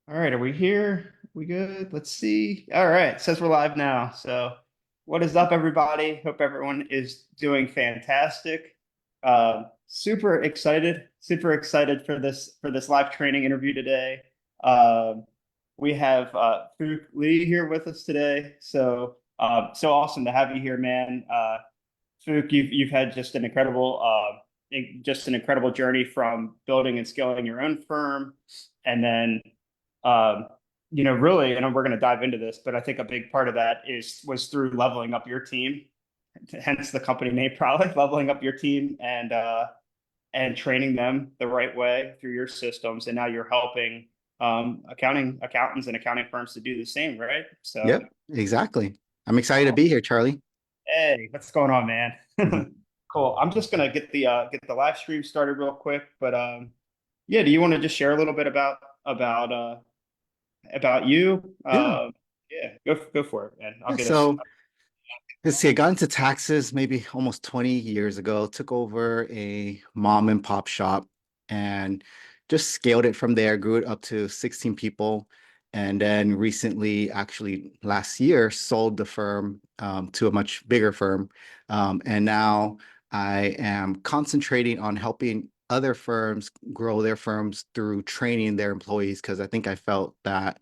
All right, are we here? We good? Let's see. All right, it says we're live now. So, what is up, everybody? Hope everyone is doing fantastic. Super excited for this live training interview today. We have Phuc Lee here with us today. So awesome to have you here, man. Phuc, you've had just an incredible journey from building and scaling your own firm, and then um, really, and we're going to dive into this, but I think a big part of that was through leveling up your team, hence the company name, probably leveling up your team and training them the right way through your systems, and now you're helping accountants and accounting firms to do the same, right? So, Yep, exactly. I'm excited to oh, be here, Charlie. hey, what's going on, man? Mhm. Cool. I'm just gonna get the live stream started real quick, but yeah, do you want to just share a little bit about about you? Yeah. Yeah, go for it, man. I'll Yeah. get us. So let's see, I got into taxes maybe almost 20 years ago, took over a mom and pop shop and just scaled it from there, grew it up to 16 people. And then recently, actually last year, sold the firm to a much bigger firm. And now I am concentrating on helping other firms grow their firms through training their employees because I think I felt that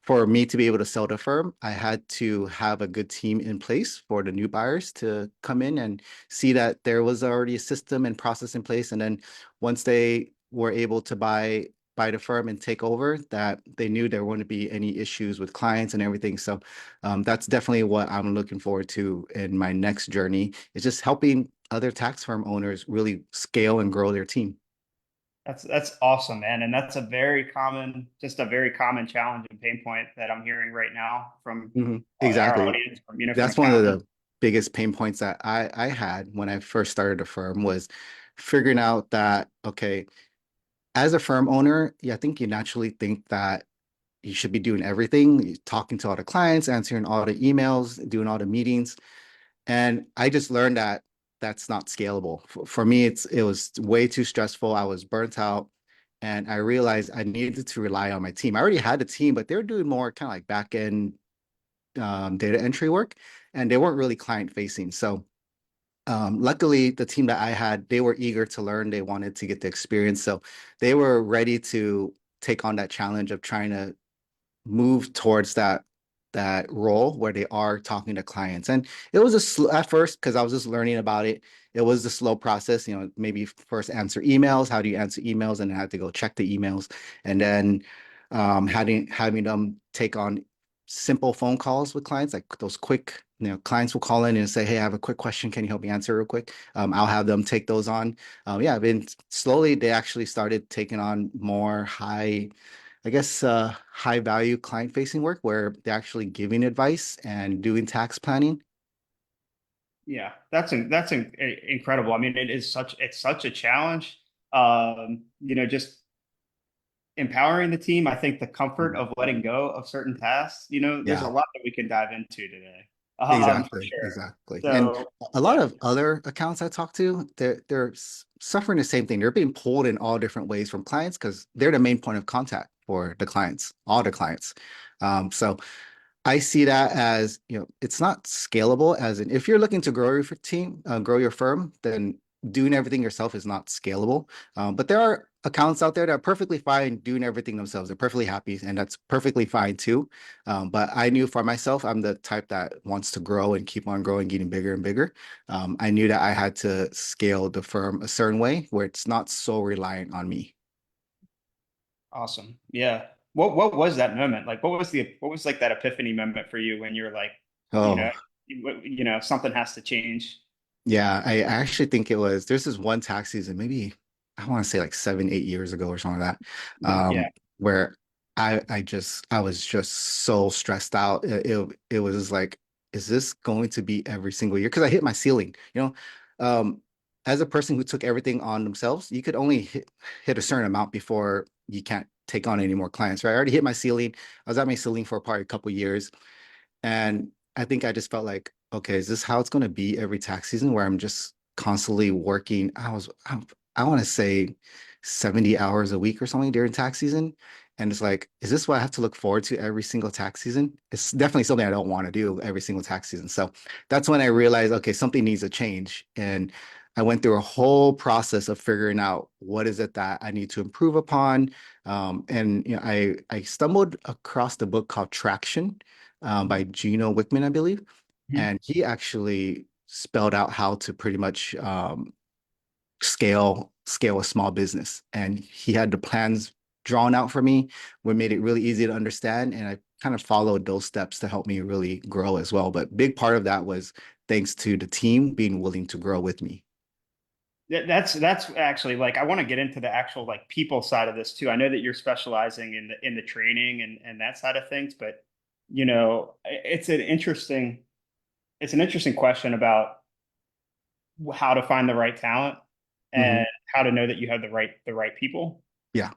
for me to be able to sell the firm, I had to have a good team in place for the new buyers to come in and see that there was already a system and process in place. And then once they were able to buy the firm and take over, that they knew there wouldn't be any issues with clients and everything. So that's definitely what I'm looking forward to in my next journey. Is just helping other tax firm owners really scale and grow their team. That's awesome, man, and that's just a very common challenge and pain point that I'm hearing right now from our Exactly. audience, from That's one of accountants. the biggest pain points that I had when I first started the firm was figuring out that, okay, as a firm owner, yeah, I think you naturally think that you should be doing everything, talking to all the clients, answering all the emails, doing all the meetings. And I just learned that that's not scalable. For me, it was way too stressful. I was burnt out. And I realized I needed to rely on my team. I already had a team, but they were doing more kind of like back end data entry work, and they weren't really client facing. So luckily, the team that I had, they were eager to learn. They wanted to get the experience, so they were ready to take on that challenge of trying to move towards that role where they are talking to clients. And it was at first because I was just learning about it. It was a slow process. Maybe first answer emails. How do you answer emails? And I had to go check the emails, and then having them take on simple phone calls with clients, like those quick. Clients will call in and say, "Hey, I have a quick question. Can you help me answer real quick?" I'll have them take those on. Yeah, I've been slowly. They actually started taking on more high value client facing work where they're actually giving advice and doing tax planning. Yeah, incredible. I mean, it's such a challenge. Just empowering the team. I think the comfort Mhm. of letting go of certain tasks. There's a Yeah, lot that we can dive into today. For exactly, sure. exactly. And So a lot yeah, of other accounts I talk to, they're suffering the same thing. They're being pulled in all different ways from clients because they're the main point of contact for the clients, all the clients. So I see that as, it's not scalable as in if you're looking to grow your team, grow your firm, then doing everything yourself is not scalable. But there are accounts out there that are perfectly fine doing everything themselves. They're perfectly happy, and that's perfectly fine too. But I knew for myself, I'm the type that wants to grow and keep on growing, getting bigger and bigger. I knew that I had to scale the firm a certain way where it's not so reliant on me. awesome. Yeah. What was that moment? Like, what was like that epiphany moment for you when you're like, you know, Oh, something has to change. yeah, I actually think there's this one tax season, maybe I want to say like 7, 8 years ago or something like that, Yeah. where I was just so stressed out. It was like, is this going to be every single year? Because I hit my ceiling, as a person who took everything on themselves, you could only hit a certain amount before you can't take on any more clients, right? I already hit my ceiling. I was at my ceiling for probably a couple years. And I think I just felt like, okay, is this how it's going to be every tax season where I'm just constantly working? I want to say 70 hours a week or something during tax season. And it's like, is this what I have to look forward to every single tax season? It's definitely something I don't want to do every single tax season. So that's when I realized, okay, something needs to change. And I went through a whole process of figuring out what is it that I need to improve upon. And I stumbled across the book called Traction by Gino Wickman, I believe. Mhm. And he actually spelled out how to pretty much scale a small business. And he had the plans drawn out for me, what made it really easy to understand. And I kind of followed those steps to help me really grow as well. But big part of that was thanks to the team being willing to grow with me. That's actually like I want to get into the actual like people side of this too. I know that you're specializing in the training and that side of things, but it's an interesting question about how to find the right talent Mhm. and how to know that you have the right people. Yeah.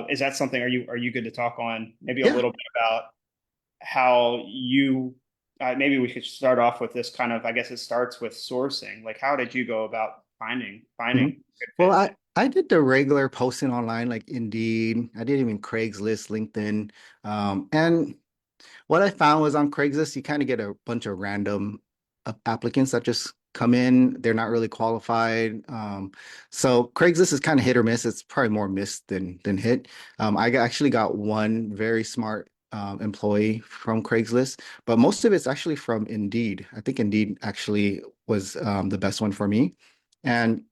Is that something? Are you good to talk on maybe a Yeah. little bit about how you? Maybe we should start off with this kind of. I guess it starts with sourcing. Like, how did you go about finding Mhm. good Well, fit? I did the regular posting online like Indeed. I did even Craigslist, LinkedIn. And what I found was on Craigslist, you kind of get a bunch of random applicants that just come in. They're not really qualified. So Craigslist is kind of hit or miss. It's probably more miss than hit. Actually got one very smart employee from Craigslist, but most of it's actually from Indeed. I think Indeed actually was the best one for me. And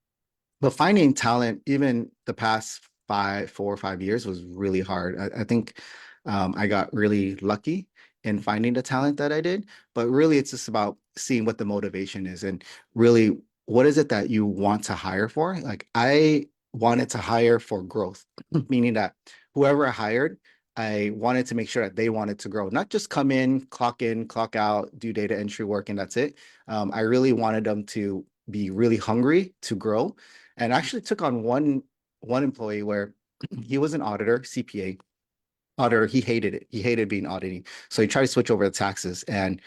but finding talent, even the past 4 or 5 years, was really hard. I think I got really lucky in finding the talent that I did, but really it's just about seeing what the motivation is and really what is it that you want to hire for? Like I wanted to hire for growth, meaning that whoever I hired, I wanted to make sure that they wanted to grow, not just come in, clock out, do data entry work, and that's it. I really wanted them to be really hungry to grow and actually took on one employee where he was an auditor, CPA auditor. He hated it. He hated being auditing. So he tried to switch over to taxes. And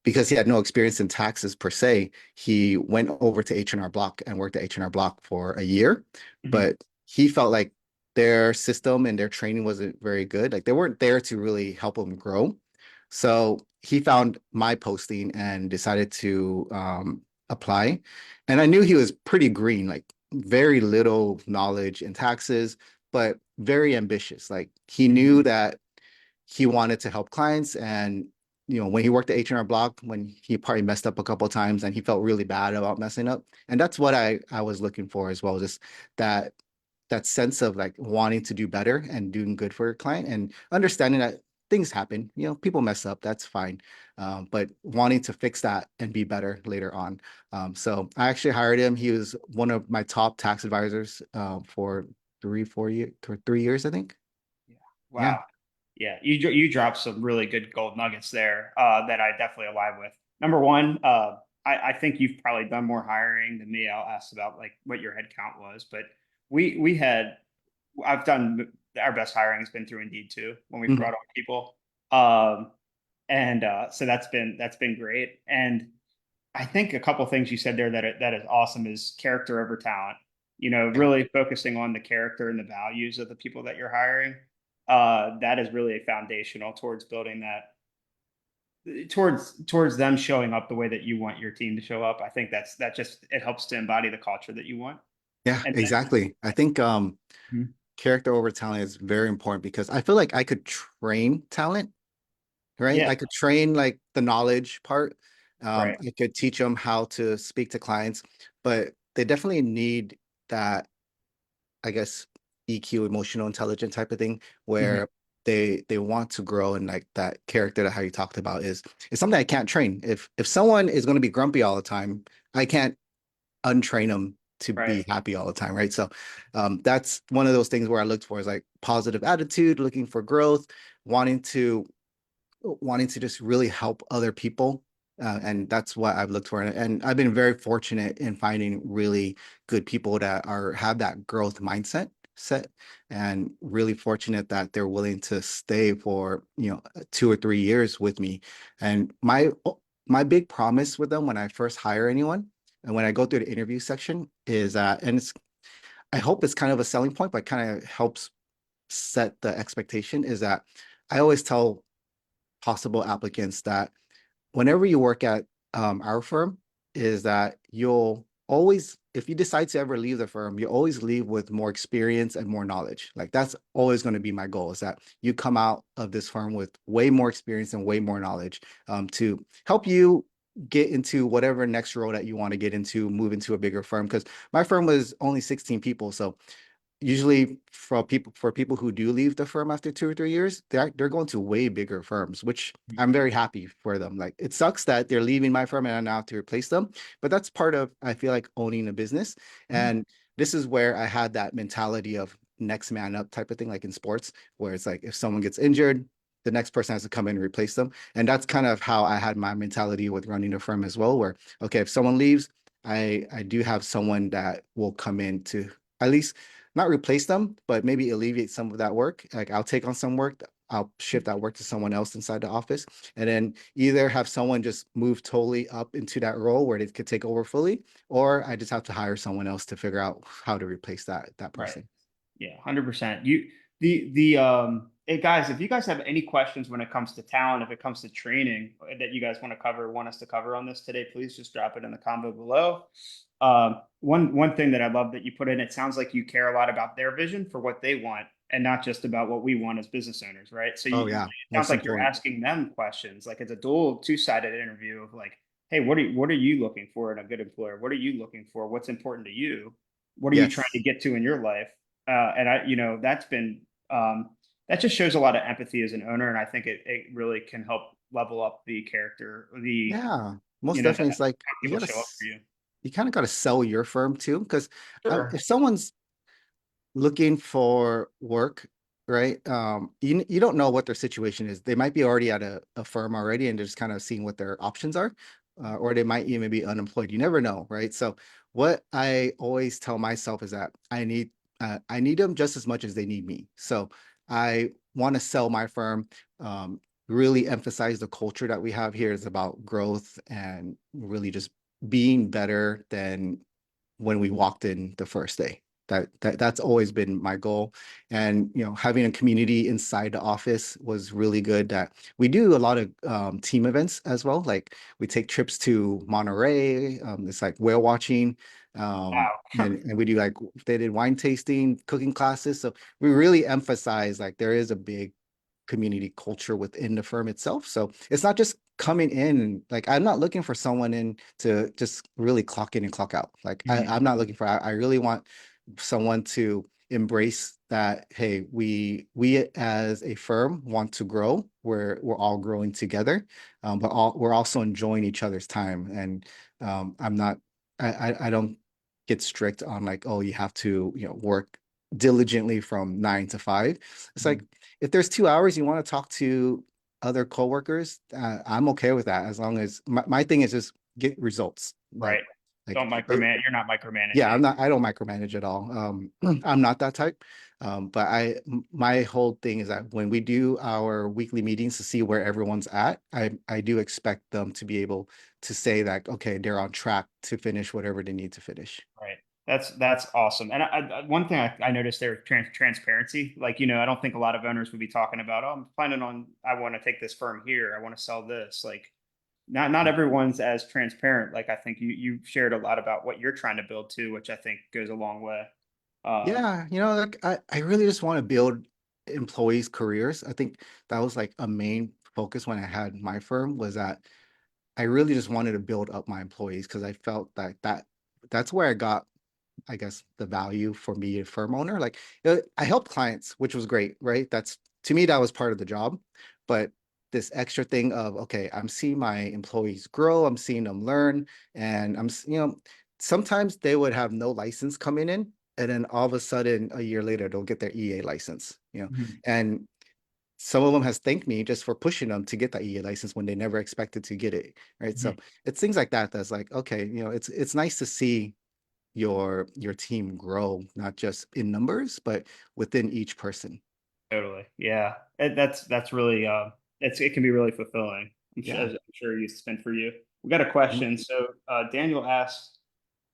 because he had no experience in taxes per se, he went over to H&R Block and worked at H&R Block for a year. Mhm. But he felt like their system and their training wasn't very good. Like they weren't there to really help him grow. So he found my posting and decided to apply. And I knew he was pretty green, like very little knowledge in taxes, but very ambitious. Like he Mhm. knew that he wanted to help clients and when he worked at H&R Block, when he probably messed up a couple of times and he felt really bad about messing up. And that's what I was looking for as well, just that that sense of like wanting to do better and doing good for your client and understanding that things happen, people mess up, that's fine. But wanting to fix that and be better later on. So I actually hired him. He was one of my top tax advisors for 3 years, I think. Yeah. Yeah. Wow. Yeah, you dropped some really good gold nuggets there that I definitely align with. Number one, I think you've probably done more hiring than me. I'll ask about like what your head count was, but we had I've done our best hiring has been through Indeed too when we've Mhm. brought on people, um, and so that's been great. And I think a couple things you said there that is awesome is character over talent. Yeah. Really focusing on the character and the values of the people that you're hiring. That is really foundational towards building that towards them showing up the way that you want your team to show up. I think that just it helps to embody the culture that you want. Yeah, And exactly. I think then, character over talent is very important because I feel like I could train talent, right? yeah, I could train like the knowledge part. right. I could teach them how to speak to clients, but they definitely need that, I guess, EQ, emotional intelligence type of thing, Mhm. where they want to grow and like that character that how you talked about is something I can't train. If someone is going to be grumpy all the time, I can't untrain them to Right. be happy all the time, right? So that's one of those things where I looked for is like positive attitude, looking for growth, wanting to wanting to just really help other people. And that's what I've looked for. And I've been very fortunate in finding really good people that are have that growth mindset set and really fortunate that they're willing to stay for, 2 or 3 years with me. And my big promise with them when I first hire anyone and when I go through the interview section is and I hope it's kind of a selling point, but kind of helps set the expectation is that I always tell possible applicants that whenever you work at our firm, is that you'll always, if you decide to ever leave the firm, you always leave with more experience and more knowledge. Like that's always going to be my goal is that you come out of this firm with way more experience and way more knowledge to help you get into whatever next role that you want to get into, move into a bigger firm. Because my firm was only 16 people. So usually for people who do leave the firm after 2 or 3 years, they're going to way bigger firms, which I'm very happy for them. Like it sucks that they're leaving my firm and I now have to replace them, but that's part of I feel like owning a business. Mhm. And this is where I had that mentality of next man up type of thing, like in sports, where it's like if someone gets injured, the next person has to come in and replace them. And that's kind of how I had my mentality with running the firm as well, where okay, if someone leaves, I do have someone that will come in to at least not replace them, but maybe alleviate some of that work. Like I'll take on some work, I'll shift that work to someone else inside the office, and then either have someone just move totally up into that role where they could take over fully, or I just have to hire someone else to figure out how to replace that Right. person. Yeah, 100%. Guys, if you guys have any questions when it comes to talent, if it comes to training that you guys want to cover, want us to cover on this today, please just drop it in the combo below. One thing that I love that you put in, it sounds like you care a lot about their vision for what they want and not just about what we want as business owners, right? So Oh you, yeah, it sounds most like you're important. asking them questions. Like it's a dual two-sided interview of like, hey, what are you looking for in a good employer? What are you looking for? What's important to you? What are you trying to Yes. get to in your life? And that's been that just shows a lot of empathy as an owner, and I think it really can help level up the character, Yeah, most that definitely. It's like how you people gotta, show up for you. you kind of gotta sell your firm too, because Sure. if someone's looking for work, right? You don't know what their situation is. They might be already at a firm already and they're just kind of seeing what their options are, or they might even be unemployed. You never know, right? So what I always tell myself is that I need them just as much as they need me. So I want to sell my firm. Really emphasize the culture that we have here is about growth and really just being better than when we walked in the first day. That's always been my goal. And having a community inside the office was really good. That we do a lot of team events as well. Like we take trips to Monterey. It's like whale watching. Wow. And we do like they did wine tasting, cooking classes. So we really emphasize like there is a big community culture within the firm itself. So it's not just coming in, like I'm not looking for someone in to just really clock in and clock out. Like Mhm. I'm not looking for, I really want someone to embrace that, hey, we as a firm want to grow. We're all growing together, but we're also enjoying each other's time. And I'm not, I don't get strict on like, oh, you have to, work diligently from 9 to 5. It's like Mhm. if there's 2 hours you want to talk to other coworkers, I'm okay with that as long as my thing is just get results. Right. Like Don't it, micromanage. You're not yeah, micromanaging. I don't micromanage at all. I'm not that type. But my whole thing is that when we do our weekly meetings to see where everyone's at, I do expect them to be able to say that, okay, they're on track to finish whatever they need to finish. Right. That's awesome. And one thing I noticed there, transparency. Like, I don't think a lot of owners would be talking about, oh, I'm planning on, I want to take this firm here. I want to sell this. Like, not everyone's as transparent. Like, I think you shared a lot about what you're trying to build too, which I think goes a long way. Um, Yeah, like I really just want to build employees' careers. I think that was like a main focus when I had my firm was that I really just wanted to build up my employees because I felt like that's where I got, I guess, the value for me, a firm owner. Like I helped clients, which was great, right? That's to me, that was part of the job. But this extra thing of, okay, I'm seeing my employees grow, I'm seeing them learn, and sometimes they would have no license coming in, and then all of a sudden, a year later, they'll get their EA license, Mhm. and some of them has thanked me just for pushing them to get that EA license when they never expected to get it, right? So Mhm. it's things like that that's like, okay, it's nice to see your team grow, not just in numbers, but within each person. Totally. Yeah. That's really it can be really fulfilling. Yeah. I'm sure it's been for you. We got a question. So Daniel asks,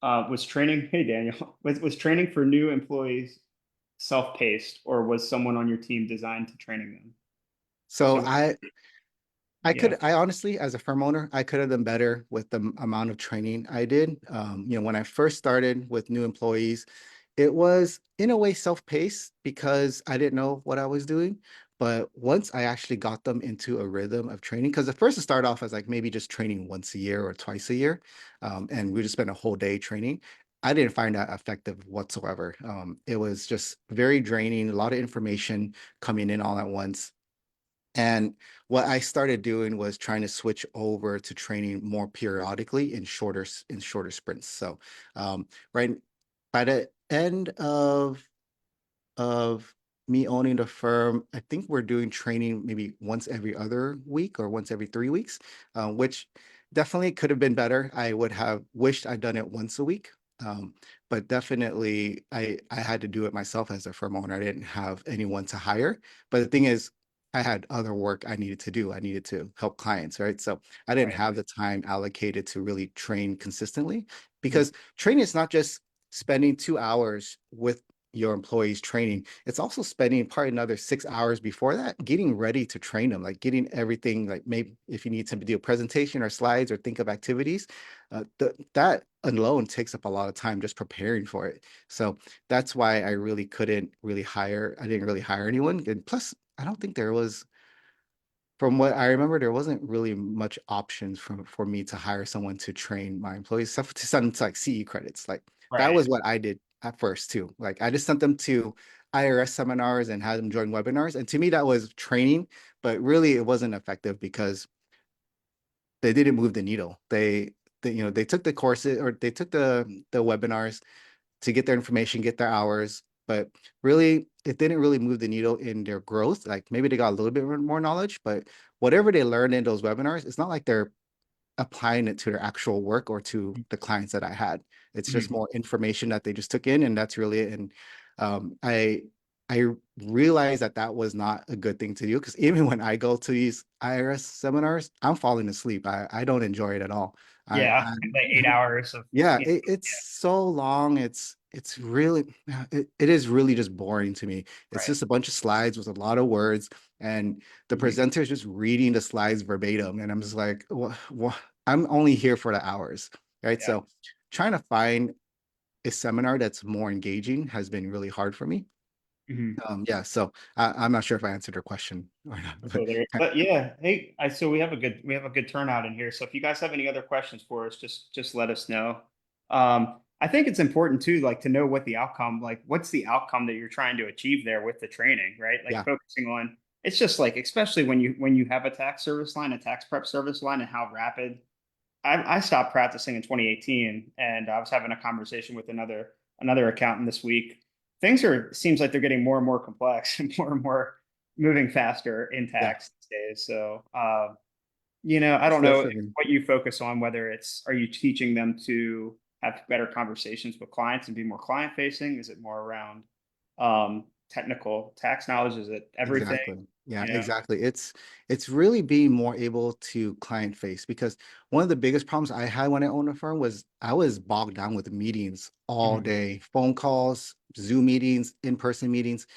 Was training, hey Daniel, was training for new employees self-paced, or was someone on your team designed to training them? So So yeah. I honestly, as a firm owner, I could have done better with the amount of training I did. When I first started with new employees, it was in a way self-paced because I didn't know what I was doing. But once I actually got them into a rhythm of training, because at first it started off as like maybe just training once a year or twice a year, and we just spent a whole day training. I didn't find that effective whatsoever. It was just very draining, a lot of information coming in all at once. And what I started doing was trying to switch over to training more periodically in shorter sprints. So right by the end of me owning the firm, I think we're doing training maybe once every other week or once every 3 weeks, which definitely could have been better. I would have wished I'd done it once a week. Um, but definitely I had to do it myself as a firm owner. I didn't have anyone to hire. But the thing is, I had other work I needed to do. I needed to help clients, right? So I didn't Right. have the time allocated to really train consistently Mhm. because training is not just spending 2 hours with your employees training. It's also spending probably another 6 hours before that getting ready to train them, like getting everything, like maybe if you need to do a presentation or slides or think of activities, that alone takes up a lot of time just preparing for it. So that's why I didn't really hire anyone. And plus, I don't think there was from what I remember, there wasn't really much options for me to hire someone to train my employees, except to send them to like CE credits. Like that Right. was what I did at first too. Like I just sent them to IRS seminars and had them join webinars. And to me, that was training, but really it wasn't effective because they didn't move the needle. They took the courses or they took the webinars to get their information, get their hours, but really it didn't really move the needle in their growth. Like maybe they got a little bit more knowledge, but whatever they learned in those webinars, it's not like they're applying it to their actual work or to the clients that I had. It's just Mhm. more information that they just took in, and that's really it. And um, I I realized that that was not a good thing to do because even when I go to these IRS seminars, I'm falling asleep. I don't enjoy it at all. Yeah, I like 8 hours of, yeah, you know, it's yeah, so long. It's really it is really just boring to me. It's right. just a bunch of slides with a lot of words, and the Mhm. presenter is just reading the slides verbatim, and I'm just like, what? I'm only here for the hours, right? Yeah. So trying to find a seminar that's more engaging has been really hard for me. Mhm. Yeah, so I'm not sure if I answered your question or not, So there, but yeah, hey, so we have a good turnout in here. So if you guys have any other questions for us, just let us know. I think it's important too, like to know what the outcome, like what's the outcome that you're trying to achieve there with the training, right? Like yeah, focusing on, it's just like, especially when you have a tax service line, a tax prep service line, and how rapid. I stopped practicing in 2018, and I was having a conversation with another accountant this week. Things are seems like they're getting more and more complex and more moving faster in yeah, tax these days. So, I it's don't know definitely. what you focus on, whether it's, are you teaching them to have better conversations with clients and be more client facing? Is it more around technical tax knowledge? Is it everything? Exactly. Yeah, You know? exactly. It's really being more able to client face because one of the biggest problems I had when I owned a firm was I was bogged down with meetings all Mhm. day, phone calls, Zoom meetings, in-person meetings.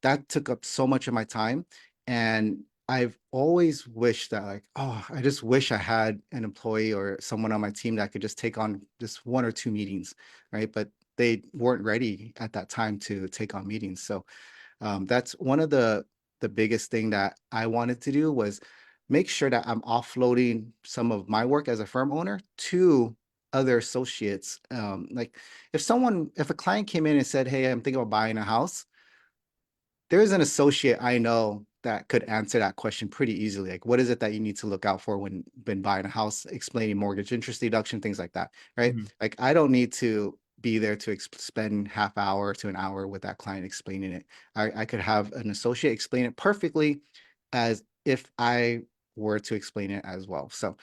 That took up so much of my time. And I've always wished that like, oh, I just wish I had an employee or someone on my team that could just take on just one or two meetings, right? But they weren't ready at that time to take on meetings. So that's one of the biggest thing that I wanted to do was make sure that I'm offloading some of my work as a firm owner to other associates. Like if a client came in and said, "Hey, I'm thinking about buying a house," there's an associate I know that could answer that question pretty easily. Like, what is it that you need to look out for when buying a house, explaining mortgage interest deduction, things like that, right? Mhm. Like, I don't need to be there to spend half hour to an hour with that client explaining it. I could have an associate explain it perfectly as if I were to explain it as well. So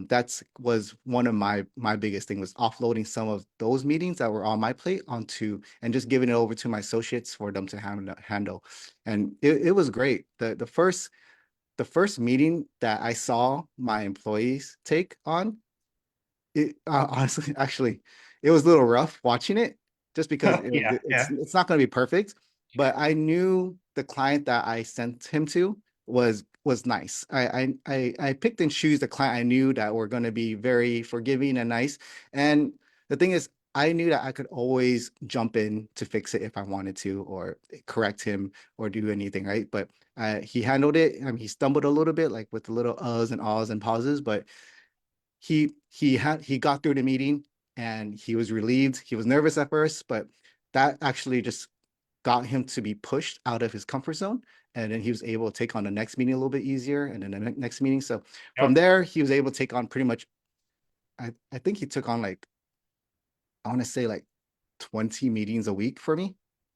that's was one of my biggest thing was offloading some of those meetings that were on my plate onto and just giving it over to my associates for them to handle. And it was great. The first meeting that I saw my employees take on, it honestly, actually, it was a little rough watching it just because Yeah, yeah. it's not going to be perfect. But I knew the client that I sent him to was nice. I picked and choose the client I knew that were going to be very forgiving and nice. And the thing is, I knew that I could always jump in to fix it if I wanted to, or correct him, or do anything, right? But he handled it. I mean, he stumbled a little bit, like with the little uhs and ahs and pauses, but he got through the meeting and he was relieved. He was nervous at first, but that actually just got him to be pushed out of his comfort zone. And then he was able to take on the next meeting a little bit easier, and then the next meeting. So from Yep. there, he was able to take on pretty much, I think he took on like, I want to say like 20 meetings a week for me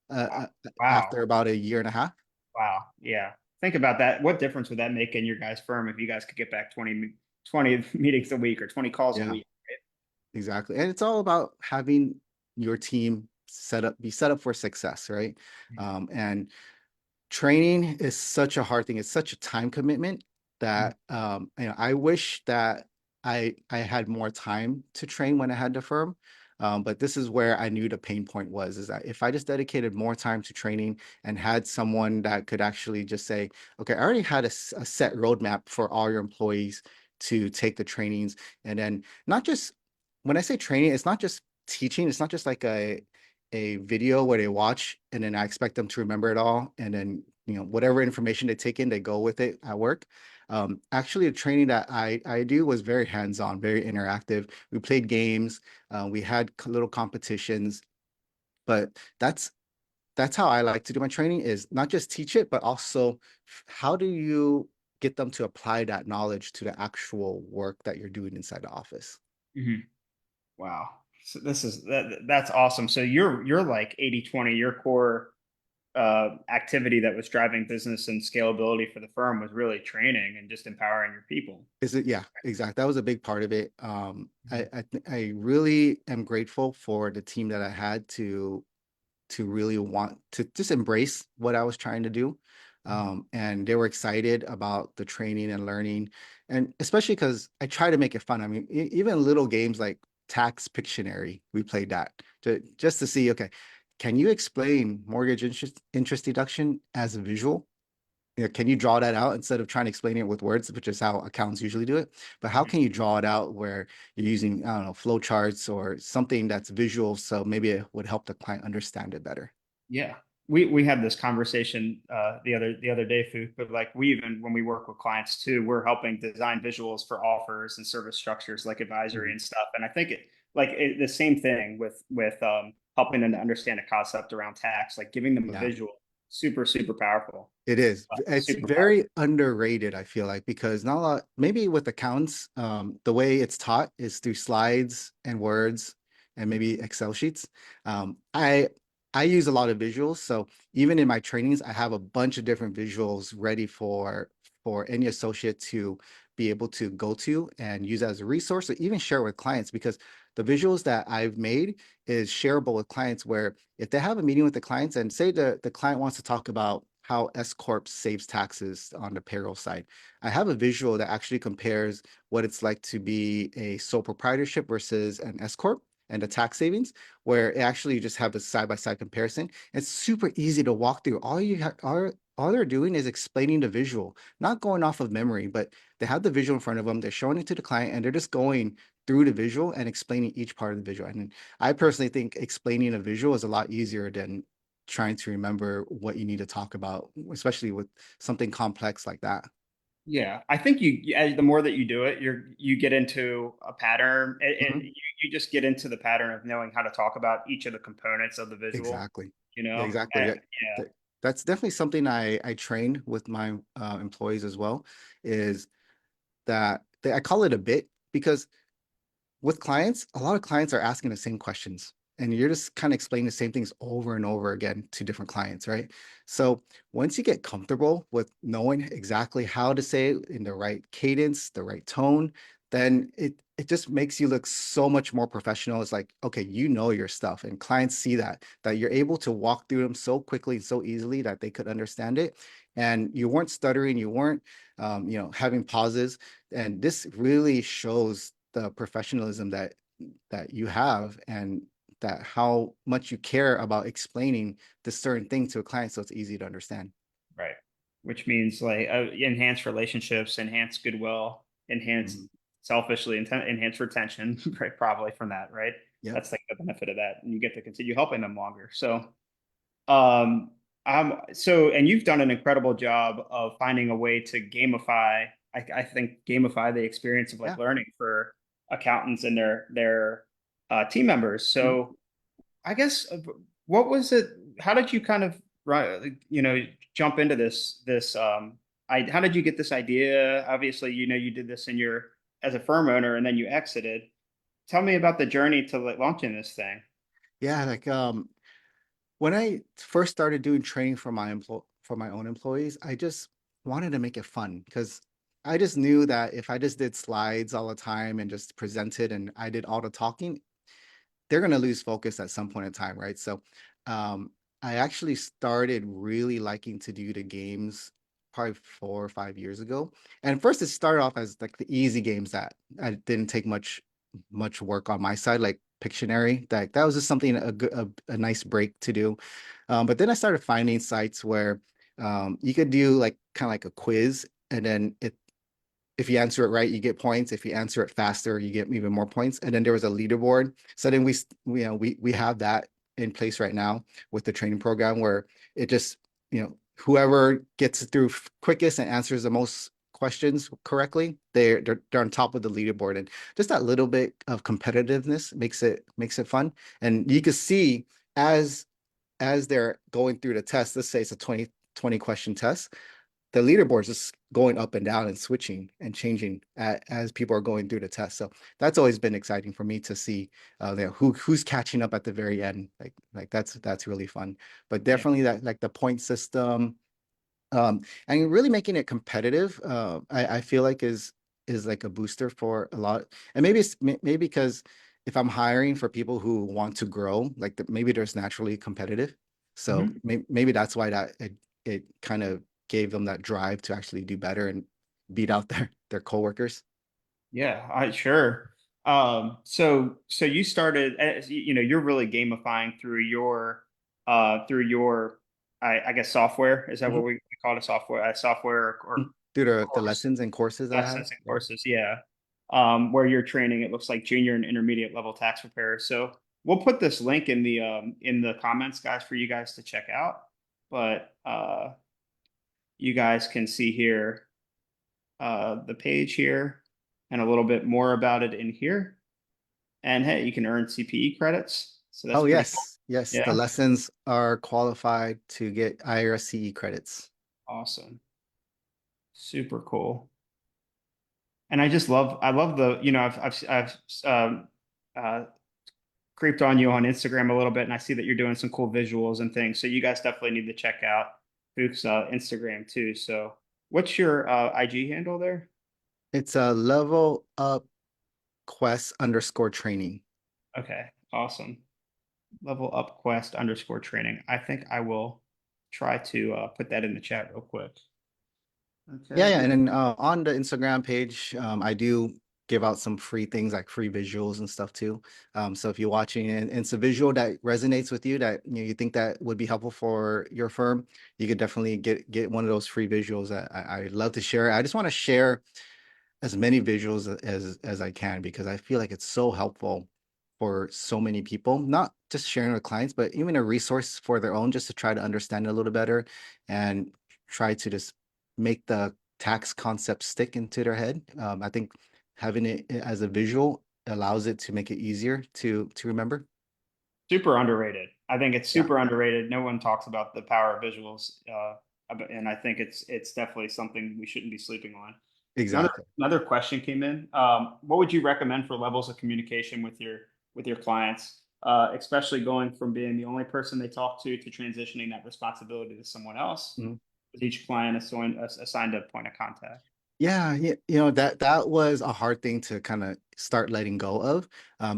Wow. after about a year and a half. Wow. Yeah. Think about that. What difference would that make in your guys' firm if you guys could get back 20 meetings a week or 20 calls a Yeah, week? exactly. And it's all about having your team be set up for success, right? Right? And training is such a hard thing. It's such a time commitment Mhm. that I wish that I had more time to train when I had the firm. But this is where I knew the pain point was, is that if I just dedicated more time to training and had someone that could actually just say, okay, I already had a set roadmap for all your employees to take the trainings. And then not just, when I say training, it's not just teaching, it's not just like a video where they watch and then I expect them to remember it all. And then, whatever information they take in, they go with it at work. Actually, the training that I do was very hands-on, very interactive. We played games, we had little competitions, but that's how I like to do my training, is not just teach it, but also how do you get them to apply that knowledge to the actual work that you're doing inside the office. Mhm. Wow. So that's awesome. So you're like 80/20. Your core activity that was driving business and scalability for the firm was really training and just empowering your people. Is it? Yeah, exactly. That was a big part of it. Mhm. I really am grateful for the team that I had to really want to just embrace what I was trying to do. Mhm. And they were excited about the training and learning, and especially because I try to make it fun. I mean, even little games like Tax Pictionary, we played that just to see, okay, can you explain mortgage interest deduction as a visual? Can you draw that out instead of trying to explain it with words, which is how accountants usually do it? But how Mhm. can you draw it out where you're using, I don't know, flow charts or something that's visual, so maybe it would help the client understand it better? Yeah. We had this conversation the other day, Phuc, but like we even when we work with clients too, we're helping design visuals for offers and service structures like advisory Mhm. and stuff. And I think the same thing with helping them to understand a concept around tax, like giving them a Yeah. visual, super, super powerful. It is. It's Super powerful. very underrated, I feel like, because not a lot, maybe with accounts, the way it's taught is through slides and words and maybe Excel sheets. I use a lot of visuals, so even in my trainings, I have a bunch of different visuals ready for any associate to be able to go to and use as a resource or even share with clients, because the visuals that I've made is shareable with clients, where if they have a meeting with the clients and say the client wants to talk about how S Corp saves taxes on the payroll side, I have a visual that actually compares what it's like to be a sole proprietorship versus an S Corp and the tax savings, where it actually just have a side by side comparison. It's super easy to walk through. All they're doing is explaining the visual, not going off of memory, but they have the visual in front of them. They're showing it to the client and they're just going through the visual and explaining each part of the visual. And I personally think explaining a visual is a lot easier than trying to remember what you need to talk about, especially with something complex like that. Yeah, I think as the more that you do it, you get into a pattern, and Mhm. you just get into the pattern of knowing how to talk about each of the components of the visual. Exactly. You Yeah, know, exactly. Yeah. yeah. That's definitely something I train with my employees as well, is that I call it a bit, because with clients, a lot of clients are asking the same questions and you're just kind of explaining the same things over and over again to different clients, right? So once you get comfortable with knowing exactly how to say it in the right cadence, the right tone, then it just makes you look so much more professional. It's like, okay, you know your stuff, and clients see that you're able to walk through them so quickly and so easily that they could understand it, and you weren't stuttering, you weren't having pauses, and this really shows the professionalism that that you have, and that how much you care about explaining this certain thing to a client so it's easy to understand. Right. Which means like enhance relationships, enhance goodwill, enhance Mhm. selfishly, enhance retention, right? Probably from that, right? Yep. That's like the benefit of that. And you get to continue helping them longer. Um, and you've done an incredible job of finding a way to gamify, I think gamify the experience of like Yeah. learning for accountants and their team members. Mhm. So I guess what was it? How did you kind of jump into how did you get this idea? Obviously, you did this in your as a firm owner and then you exited. Tell me about the journey to like launching this thing. Yeah, like when I first started doing training for for my own employees, I just wanted to make it fun because I just knew that if I just did slides all the time and just presented and I did all the talking, they're going to lose focus at some point in time, right? So, um, I actually started really liking to do the games probably 4 or 5 years ago. And first, it started off as like the easy games that I didn't take much work on my side, like Pictionary. That was just something a nice break to do. But then I started finding sites where you could do like kind of like a quiz, and then if you answer it right, you get points. If you answer it faster, you get even more points. And then there was a leaderboard. So then we have that in place right now with the training program where it just, whoever gets through quickest and answers the most questions correctly, they're on top of the leaderboard. And just that little bit of competitiveness makes it fun. And you can see as they're going through the test, let's say it's a 20 question test, the leaderboard's just going up and down and switching and changing as people are going through the test. So that's always been exciting for me to see who's catching up at the very end. Like that's really fun. But Yeah. definitely that like the point system, and really making it competitive, I feel like is like a booster for a lot. And maybe because if I'm hiring for people who want to grow, like maybe there's naturally competitive. So Mhm. maybe that's why it kind of gave them that drive to actually do better and beat out their coworkers. Yeah, I sure. So you started, you're really gamifying through your, I guess software. Is that what Mhm. we call it? Software or Through the course lessons and courses that I have. lessons and Yeah. courses. Yeah. Where you're training, it looks like junior and intermediate level tax preparers. So we'll put this link in the comments, guys, for you guys to check out. But you guys can see here the page here and a little bit more about it in here. And hey, you can earn CPE credits. So that's Oh pretty cool. yes, yes. The Yeah. lessons are qualified to get IRCE credits. Awesome. Super cool. And I love I've uh, creeped on you on Instagram a little bit and I see that you're doing some cool visuals and things. So you guys definitely need to check out Phuc's Instagram too. So what's your IG handle there? It's a level up quest underscore training. Okay. Awesome. Level up quest underscore training. I think I will try to put that in the chat real quick. Yeah, Okay. yeah. And then on the Instagram page, I do give out some free things like free visuals and stuff too. So if you're watching and it's a visual that resonates with you that you think that would be helpful for your firm, you could definitely get one of those free visuals that I'd love to share. I just want to share as many visuals as I can because I feel like it's so helpful for so many people, not just sharing with clients, but even a resource for their own just to try to understand it a little better and try to just make the tax concept stick into their head. I think having it as a visual allows it to make it easier to remember. Super underrated. I think it's Yeah, super underrated. No one talks about the power of visuals, and I think it's definitely something we shouldn't be sleeping on. Another exactly. another question came in. What would you recommend for levels of communication with your clients, especially going from being the only person they talk to transitioning that responsibility to someone else, Mhm. with each client assigned a point of contact? Yeah, that was a hard thing to kind of start letting go of.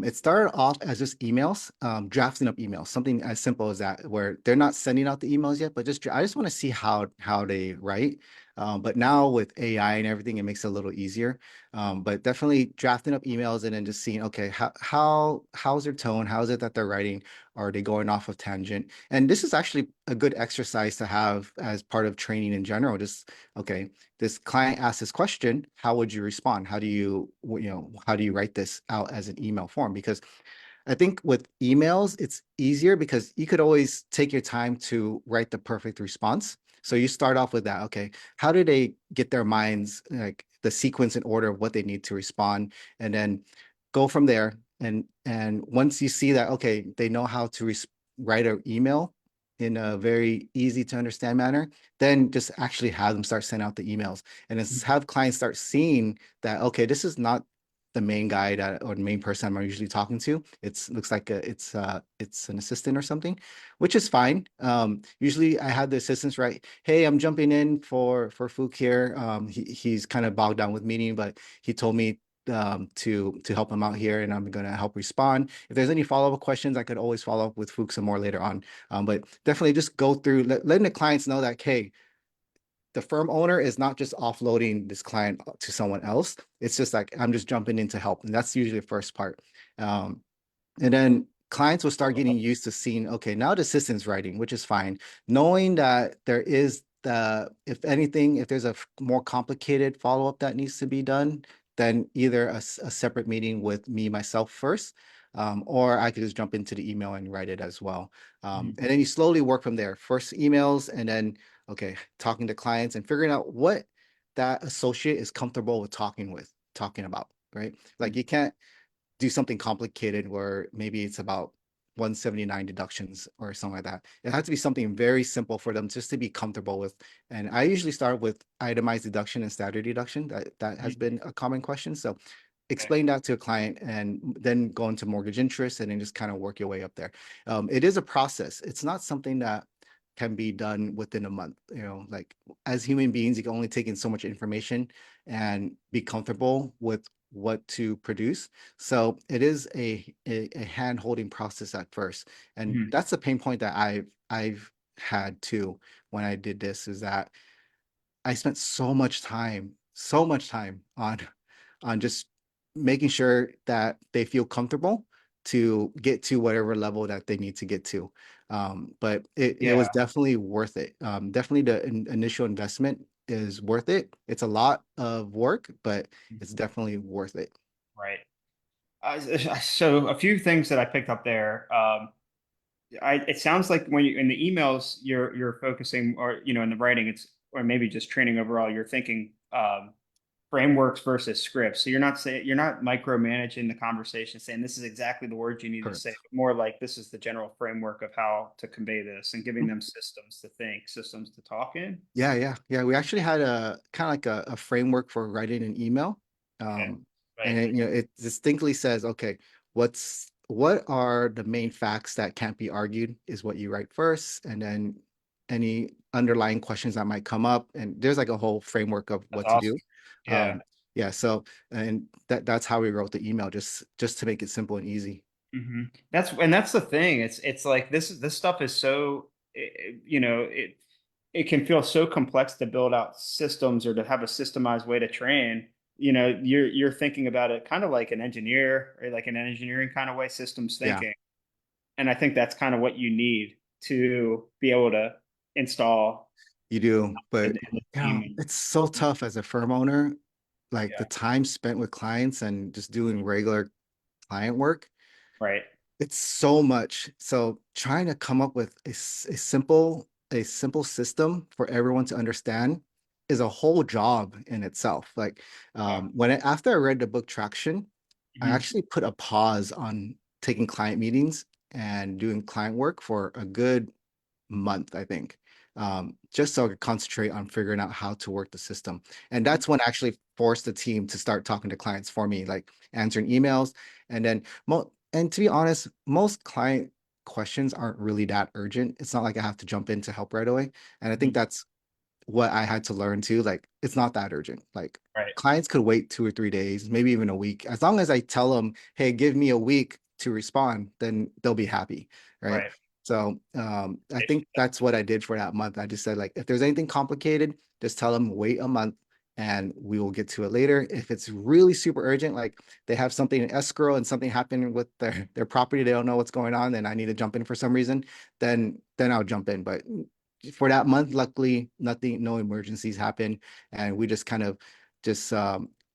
It started off as just emails, drafting up emails, something as simple as that, where they're not sending out the emails yet, but just I just want to see how they write. But now with AI and everything, it makes it a little easier. But definitely drafting up emails and then just seeing, okay, how's their tone? How is it that they're writing? Are they going off of tangent? And this is actually a good exercise to have as part of training in general. Just okay, this client asks this question, how would you respond? How do you write this out as an email form? Because I think with emails, it's easier because you could always take your time to write the perfect response. So you start off with that. Okay, how do they get their minds, like the sequence and order of what they need to respond, and then go from there. And once you see that, okay, they know how to write an email in a very easy to understand manner, then just actually have them start sending out the emails, and just have clients start seeing that, okay, this is not the main guy that or the main person I'm usually talking to. It's looks like it's an assistant or something, which is fine. Usually I have the assistants write, "Hey, I'm jumping in for Phuc here. He's kind of bogged down with meeting, but he told me to help him out here, and I'm gonna help respond. If there's any follow-up questions, I could always follow up with Phuc some more later on. But definitely just go through letting the clients know that, hey, the firm owner is not just offloading this client to someone else. It's just like I'm just jumping in to help, and that's usually the first part. Um, and then clients will start getting used to seeing, okay, now the assistant's writing, which is fine. Knowing that there is if anything, if there's a more complicated follow-up that needs to be done, then either a separate meeting with me, myself first, or I could just jump into the email and write it as well. Mhm. And then you slowly work from there. First emails, and then, okay, talking to clients and figuring out what that associate is comfortable with talking about, right? Like you can't do something complicated where maybe it's about 179 deductions or something like that. It has to be something very simple for them just to be comfortable with. And I usually start with itemized deduction and standard deduction. That has Mhm. been a common question. So Okay. explain that to a client and then go into mortgage interest and then just kind of work your way up there. It is a process. It's not something that can be done within a month. Like as human beings, you can only take in so much information and be comfortable with what to produce. So it is a hand holding process at first. And Mhm. that's the pain point that I've had too when I did this, is that I spent so much time on just making sure that they feel comfortable to get to whatever level that they need to get to. But it was Yeah. definitely worth it. Definitely the initial investment is worth it. It's a lot of work, but it's definitely worth it. Right. So a few things that I picked up there. It sounds like when you in the emails you're focusing, or in the writing it's, or maybe just training overall, you're thinking frameworks versus scripts. So you're not micromanaging the conversation, saying this is exactly the words you need to say, Correct. but more like this is the general framework of how to convey this, and giving them systems to think, systems to talk in. Yeah. We actually had a kind of like a framework for writing an email. Okay. Um, Right. and it distinctly says, okay, what are the main facts that can't be argued is what you write first, and then any underlying questions that might come up. And there's like a whole framework of That's what to awesome. do. Yeah. Yeah, so and that's how we wrote the email, just to make it simple and easy. That's the thing. It's like this stuff is so it can feel so complex to build out systems or to have a systemized way to train. You're thinking about it kind of like an engineer, or like an engineering kind of way, systems Yeah. thinking. And I think that's kind of what you need to be able to install You do, but in the yeah, team. it's so tough as a firm owner, like the Yeah. time spent with clients and just doing regular client work. Right. It's so much. So trying to come up with a simple system for everyone to understand is a whole job in itself. Like Wow. after I read the book Traction, I Mhm. actually put a pause on taking client meetings and doing client work for a good month, I think, just so I could concentrate on figuring out how to work the system. And that's when I actually forced the team to start talking to clients for me, like answering emails. And then, and to be honest, most client questions aren't really that urgent. It's not like I have to jump in to help right away. And I think Mhm. that's what I had to learn too. Like, it's not that urgent. Like, Right. clients could wait 2 or 3 days, maybe even a week. As long as I tell them, hey, give me a week to respond, then they'll be happy, right? Right. So I think that's what I did for that month. I just said, like, if there's anything complicated, just tell them wait a month and we will get to it later. If it's really super urgent, like they have something in escrow and something happened with their property, they don't know what's going on, then I need to jump in for some reason, then I'll jump in. But for that month, luckily, nothing, no emergencies happened, and we just kind of just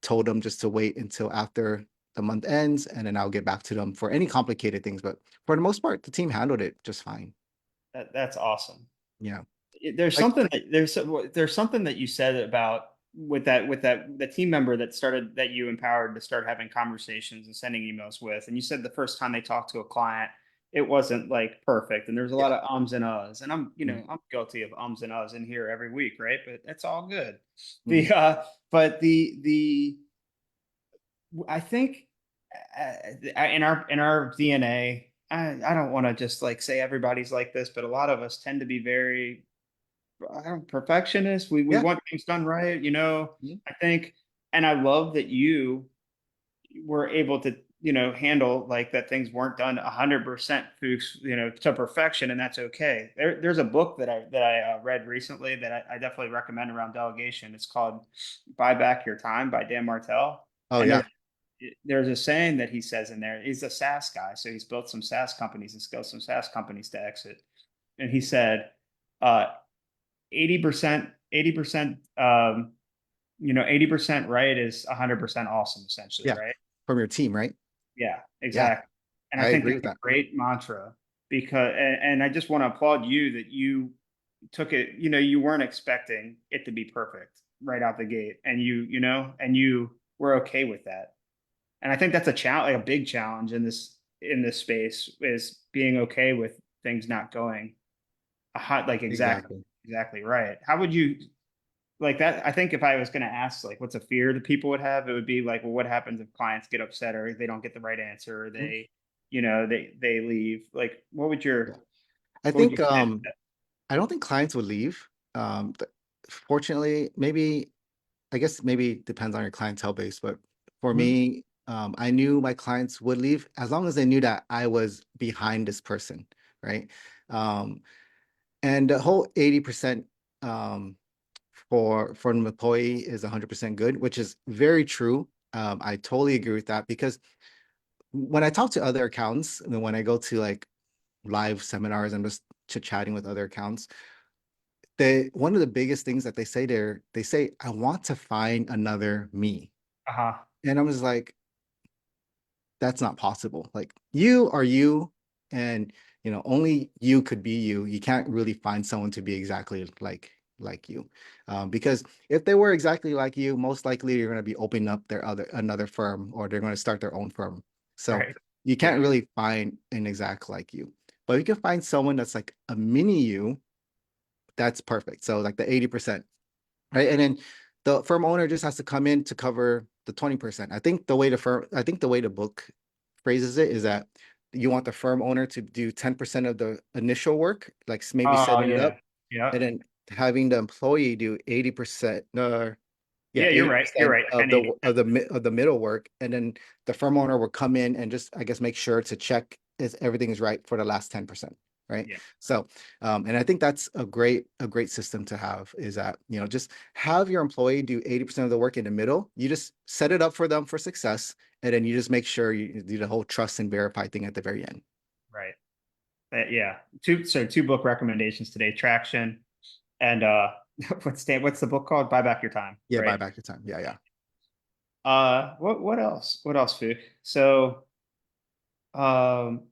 told them just to wait until after the month ends, and then I'll get back to them for any complicated things. But for the most part, the team handled it just fine. That's awesome. Yeah. There's Like, something that there's something that you said about with that the team member that started that you empowered to start having conversations and sending emails with, and you said the first time they talked to a client, it wasn't like perfect, and there's a yeah. lot of ums and uhs, and Mm, I'm guilty of ums and uhs in here every week, right? But that's all good. mm. The but the I think in our DNA, I don't want to just like say everybody's like this, but a lot of us tend to be very perfectionists. We Yeah. want things done right, Mm. I think, and I love that you were able to, handle like that things weren't done 100% Fuchs, to perfection, and that's okay. There's a book that I read recently that I definitely recommend around delegation. It's called "Buy Back Your Time" by Dan Martell, Oh and yeah. there's a saying that he says in there. He's a SaaS guy, so he's built some SaaS companies and scaled some SaaS companies to exit. And he said, uh, 80%, 80% right is 100% awesome, essentially, Yeah. right? From your team, right? Yeah, Yeah, exactly. And I I think agree that's with a that. great mantra because, and I just want to applaud you that you took it, you weren't expecting it to be perfect right out the gate. And you were okay with that. And I think that's a challenge, like a big challenge in this space is being okay with things not going a hot, like Exactly. exactly right. How would you like that? I think if I was going to ask, like, what's a fear that people would have, it would be like, well, what happens if clients get upset or they don't get the right answer or Mm. they leave? Like, Yeah. I what would you think say? I don't think clients would leave. Fortunately, maybe I guess maybe it depends on your clientele base, but for Mhm. me, I knew my clients would leave as long as they knew that I was behind this person, right? Um, and the whole 80% um, for an employee is 100% good, which is very true. I totally agree with that because when I talk to other accountants, and when I go to like live seminars and just chit-chatting with other accounts, one of the biggest things that they say there, they say, I want to find another me. Uh-huh. And I'm just like, that's not possible. Like, you are you, and only you could be you. You can't really find someone to be exactly like you. Because if they were exactly like you, most likely you're going to be opening up their other another firm, or they're going to start their own firm. So Right. you Yeah. can't really find an exact like you. But you can find someone that's like a mini you, that's perfect. So like the 80%, right? And then the firm owner just has to come in to cover the 20%. I think the way the book phrases it is that you want the firm owner to do 10% of the initial work, like maybe Oh, setting it up, yeah. Yeah. and then having the employee do 80%, yeah, Yeah, you're right. You're 80% right. of 1080. the middle work, and then the firm owner will come in and just, I guess, make sure to check if everything is right for the last 10%, right? Yeah. So, and I think that's a great system to have, is that, just have your employee do 80% of the work in the middle. You just set it up for them for success, and then you just make sure you do the whole trust and verify thing at the very end. Right. Yeah. Two book recommendations today: Traction and what's the book called? Buy Back Your Time, Yeah, buy right? back your time. Yeah, yeah. What else? What else, Phuc? So, um,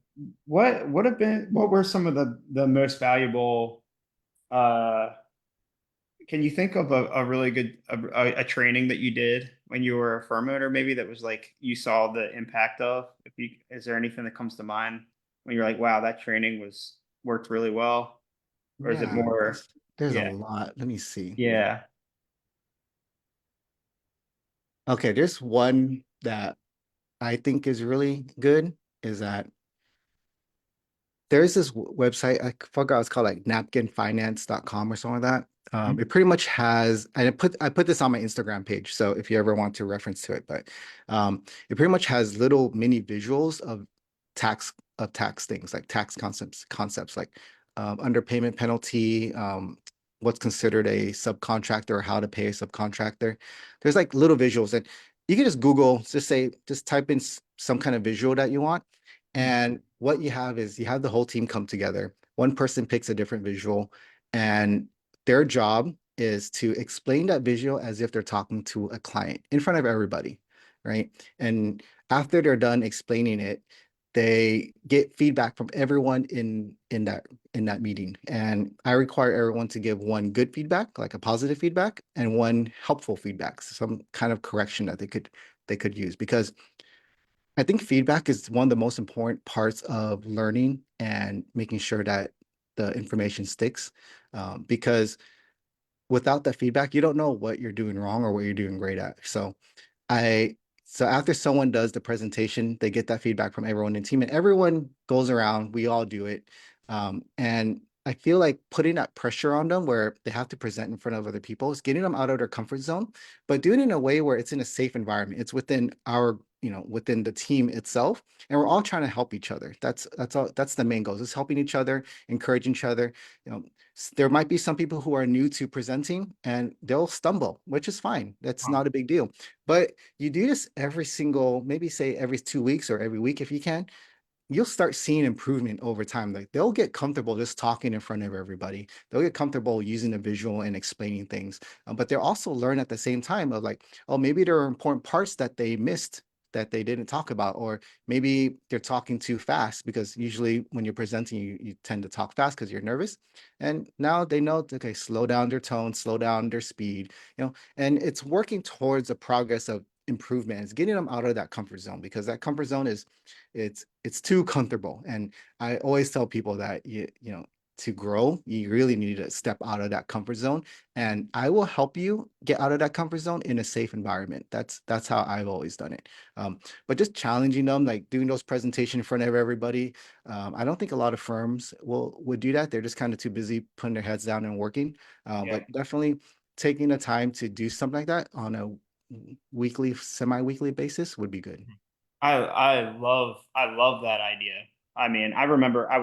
what were some of the most valuable? Uh, can you think of a really good a training that you did when you were a firm owner, maybe that was like you saw the impact of? Is there anything that comes to mind when you're like, wow, that training was worked really well, or is it Yeah, more? there's a Yeah, lot. Let me see. yeah, Okay, there's one that I think is really good, is that there's this website, I forgot, it's called like napkinfinance.com or something like that. Mhm. It pretty much has, and I put this on my Instagram page, so if you ever want to reference to it, but it pretty much has little mini visuals tax things like tax concepts like underpayment penalty, what's considered a subcontractor or how to pay a subcontractor. There's like little visuals, and you can just Google, just type in some kind of visual that you want, Mhm. and what you have is you have the whole team come together. One person picks a different visual, and their job is to explain that visual as if they're talking to a client in front of everybody, right? And after they're done explaining it, they get feedback from everyone in that meeting. And I require everyone to give one good feedback, like a positive feedback, and one helpful feedback, some kind of correction that they could use. Because I think feedback is one of the most important parts of learning and making sure that the information sticks. Because without that feedback, you don't know what you're doing wrong or what you're doing great at. I so after someone does the presentation, they get that feedback from everyone in the team, and everyone goes around. We all do it, and I feel like putting that pressure on them, where they have to present in front of other people, is getting them out of their comfort zone, but doing it in a way where it's in a safe environment. It's within within the team itself, and we're all trying to help each other. That's all. That's the main goal. Is helping each other, encouraging each other. You know, there might be some people who are new to presenting and they'll stumble, which is fine. That's Huh. not a big deal. But you do this every single, maybe say every 2 weeks or every week if you can, you'll start seeing improvement over time. Like they'll get comfortable just talking in front of everybody. They'll get comfortable using a visual and explaining things. But they'll also learn at the same time of like, oh, maybe there are important parts that they missed that they didn't talk about, or maybe they're talking too fast because usually when you're presenting, you tend to talk fast because you're nervous. And now they know, okay, slow down their tone, slow down their speed, and it's working towards a progress of improvement. It's getting them out of that comfort zone because that comfort zone is it's too comfortable. And I always tell people that to grow, you really need to step out of that comfort zone. And I will help you get out of that comfort zone in a safe environment. That's how I've always done it. But just challenging them, like doing those presentations in front of everybody. I don't think a lot of firms would do that. They're just kind of too busy putting their heads down and working. Yeah. But definitely taking the time to do something like that on a weekly, semi-weekly basis would be good. I love that idea. I mean, I remember I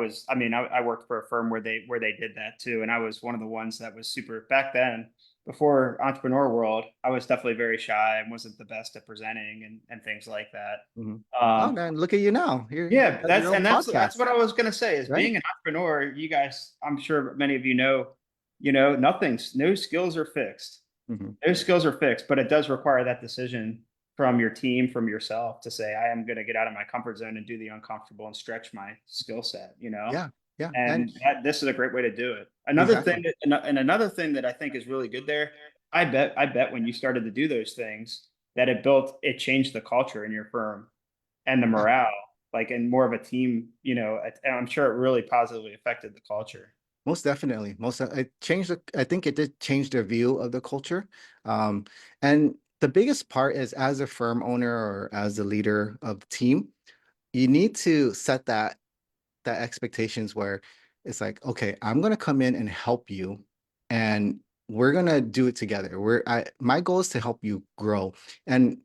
worked for a firm where they did that too, and I was one of the ones that was super back then. Before entrepreneur world, I was definitely very shy and wasn't the best at presenting and things like that. Mhm. Oh Um, man, look at you now. You yeah, got your own that's podcast, what I was gonna say is right? being an entrepreneur. You guys, I'm sure many of you know, no skills are fixed. Mhm. Those skills are fixed, but it does require that decision from your team, from yourself to say, I am going to get out of my comfort zone and do the uncomfortable and stretch my skill set, you know? Yeah, yeah, and And this is a great way to do it. exactly. Another thing that I think is really good there, I bet when you started to do those things that it changed the culture in your firm and the Yeah, morale, like in more of a team, you know, and I'm sure it really positively affected the culture. most definitely. It changed. I think it did change their view of the culture. Um, and the biggest part is as a firm owner or as a leader of the team, you need to set that expectations where it's like, okay, I'm gonna come in and help you, and we're gonna do it together. My goal is to help you grow, and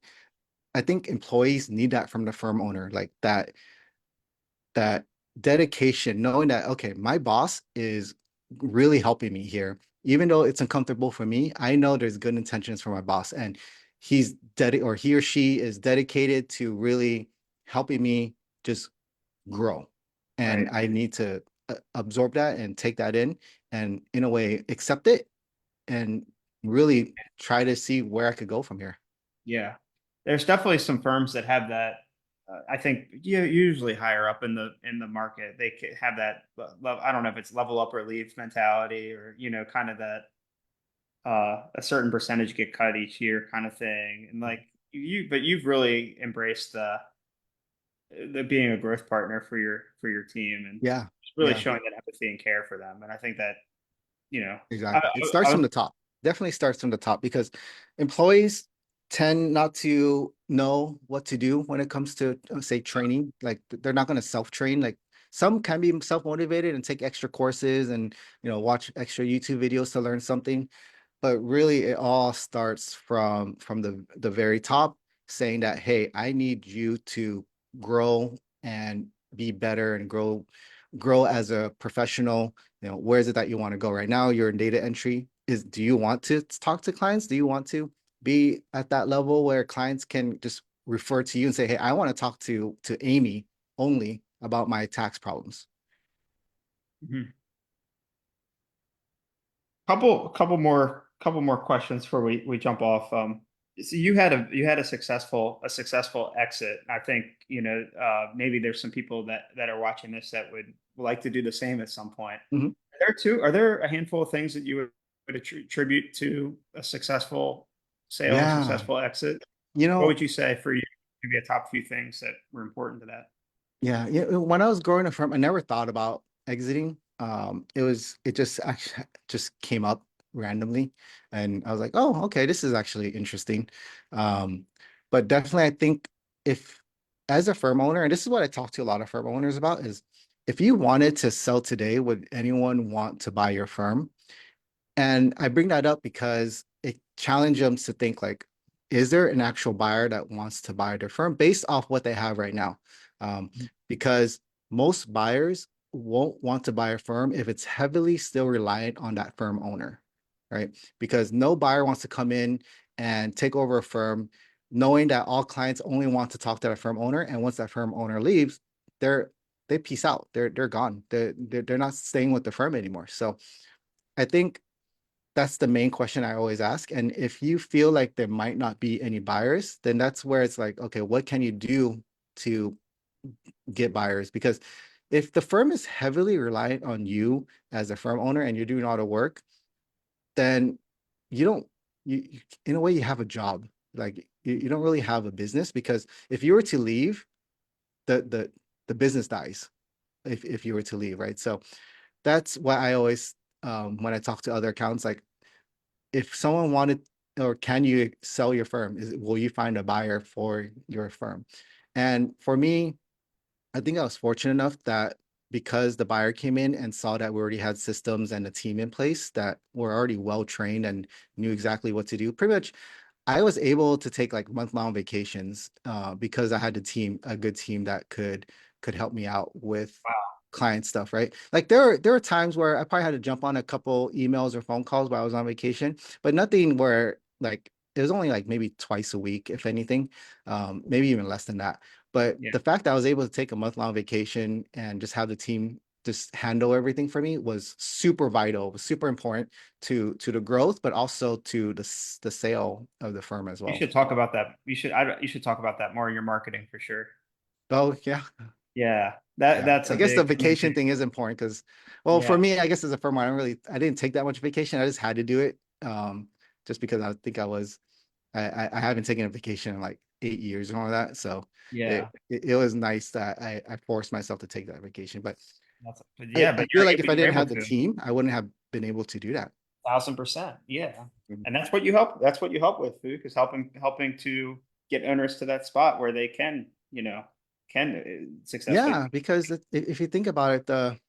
I think employees need that from the firm owner, like that dedication, knowing that, okay, my boss is really helping me here. Even though it's uncomfortable for me, I know there's good intentions for my boss, and he or she is dedicated to really helping me just grow. And Right. I need to absorb that and take that and in a way accept it and really try to see where I could go from here. Yeah, there's definitely some firms that have that. I think usually higher up in the market, have that. I don't know if it's level up or leave mentality, or you know, kind of that a certain percentage get cut each year kind of thing. And like but you've really embraced the being a growth partner for your team and Yeah, really yeah. showing that empathy and care for them. And I think that you know, Exactly. It starts I from was the top. Definitely starts from the top because employees tend not to know what to do when it comes to, say, training. Like they're not going to self-train. Like some can be self-motivated and take extra courses and, watch extra YouTube videos to learn something. But really it all starts from the very top, saying that, hey, I need you to grow and be better and grow as a professional. Where is it that you want to go? Right now you're in data entry. Do you want to talk to clients? Do you want to be at that level where clients can just refer to you and say, hey, I want to talk to Amy only about my tax problems? Mhm. Couple more questions before we jump off. So you had a successful exit. I think, maybe there's some people that are watching this that would like to do the same at some point. Mhm. Are there a handful of things that you would attribute to a successful sale and Yeah. successful exit? You What know, would you say for you, maybe a top few things that were important to that? Yeah, yeah. When I was growing up from, I never thought about exiting. It just actually just came up randomly, and I was like, oh, okay, this is actually interesting. Um, but definitely, I think if as a firm owner, and this is what I talk to a lot of firm owners about, is if you wanted to sell today, would anyone want to buy your firm? And I bring that up because it challenges them to think like, is there an actual buyer that wants to buy their firm based off what they have right now? Um, because most buyers won't want to buy a firm if it's heavily still reliant on that firm owner, right? Because no buyer wants to come in and take over a firm knowing that all clients only want to talk to that firm owner. And once that firm owner leaves, they're they peace out. They're gone. They're not staying with the firm anymore. So I think that's the main question I always ask. And if you feel like there might not be any buyers, then that's where it's like, okay, what can you do to get buyers? Because if the firm is heavily reliant on you as a firm owner and you're doing all the work, then you don't, in a way, you have a job. Like you don't really have a business, because if you were to leave, the business dies if you were to leave, right? So that's why I always, when I talk to other accounts, like, if someone wanted, or can you sell your firm, will you find a buyer for your firm? And for me, I think I was fortunate enough that because the buyer came in and saw that we already had systems and a team in place that were already well trained and knew exactly what to do. Pretty much I was able to take like month-long vacations, because I had a good team that could help me out with client stuff, right? Like there are times where I probably had to jump on a couple emails or phone calls while I was on vacation, but nothing where like it was only like maybe twice a week, if anything, maybe even less than that. But Yeah. the fact that I was able to take a month-long vacation and just have the team just handle everything for me was super vital, was super important to the growth, but also to the sale of the firm as You well. should talk about that. You should talk about that more in your marketing for sure. Oh yeah, Yeah, yeah. that's I a guess the big vacation communication. thing is important because, well, for Yeah, me, I guess as a firm, I didn't take that much vacation. I just had to do it, just because I think I haven't taken a vacation in like 8 years and all that. So yeah, it was nice that I forced myself to take that vacation. But but I, yeah, I but feel like if I you're didn't able have the to team, I wouldn't have been able to do that. 1,000%. Yeah, Mhm. and that's what you help. That's what you help with, Phuc, is helping to get owners to that spot where they can, can successfully. Yeah, because if you think about it,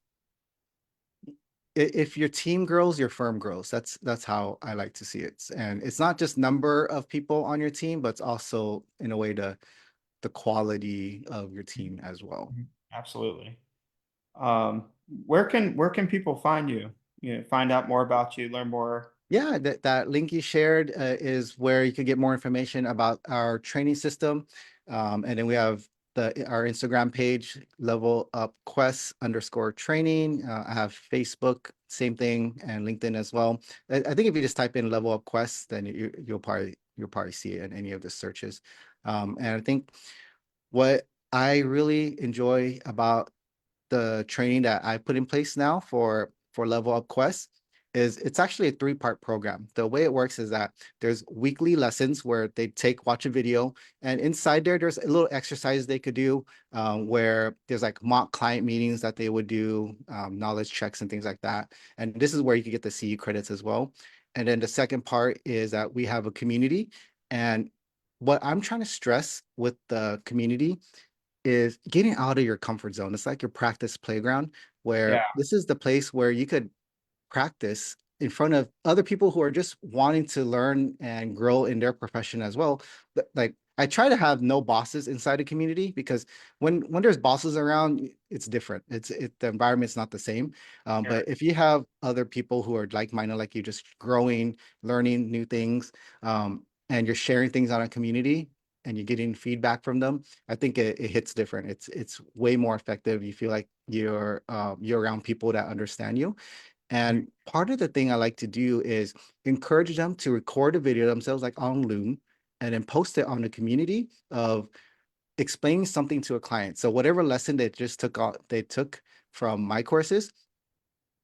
if your team grows, your firm grows. That's how I like to see it. And it's not just number of people on your team, but it's also in a way the quality of your team as well. Mhm. Absolutely. Where can people find you? Find out more about you, learn more. Yeah, that link you shared, is where you could get more information about our training system. And then we have our Instagram page, Level Up Quest _training. I have Facebook, same thing, and LinkedIn as well. I think if you just type in Level Up Quest, then you'll probably see it in any of the searches. And I think what I really enjoy about the training that I put in place now for Level Up Quest is it's actually a three-part program. The way it works is that there's weekly lessons where they watch a video, and inside there's a little exercise they could do, where there's like mock client meetings that they would do, knowledge checks and things like that. And this is where you can get the CE credits as well. And then the second part is that we have a community, and what I'm trying to stress with the community is getting out of your comfort zone. It's like your practice playground, Yeah. where this is the place where you could practice in front of other people who are just wanting to learn and grow in their profession as well. Like I try to have no bosses inside the community, because when there's bosses around, it's different. The environment's not the same. Sure. But if you have other people who are like-minded, like you, just growing, learning new things, and you're sharing things on a community and you're getting feedback from them, I think it hits different. It's way more effective. You feel like you're around people that understand you. Mhm. And part of the thing I like to do is encourage them to record a video themselves, like on Loom, and then post it on the community of explaining something to a client. So whatever lesson they took from my courses,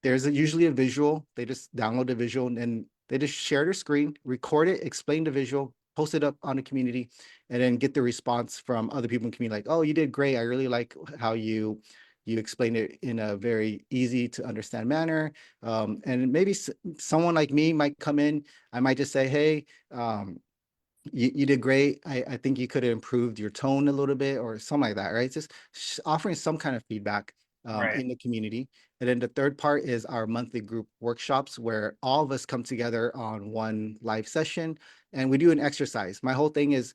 there's usually a visual. They just download the visual and then they just share their screen, record it, explain the visual, post it up on the community, and then get the response from other people in the community, like, "Oh, you did great. I really like how you explained it in a very easy to understand manner." And maybe someone like me might come in. I might just say, "Hey, you did great. I think you could have improved your tone a little bit," or something like that, right? Just offering some kind of feedback Right. in the community. And then the third part is our monthly group workshops, where all of us come together on one live session and we do an exercise. My whole thing is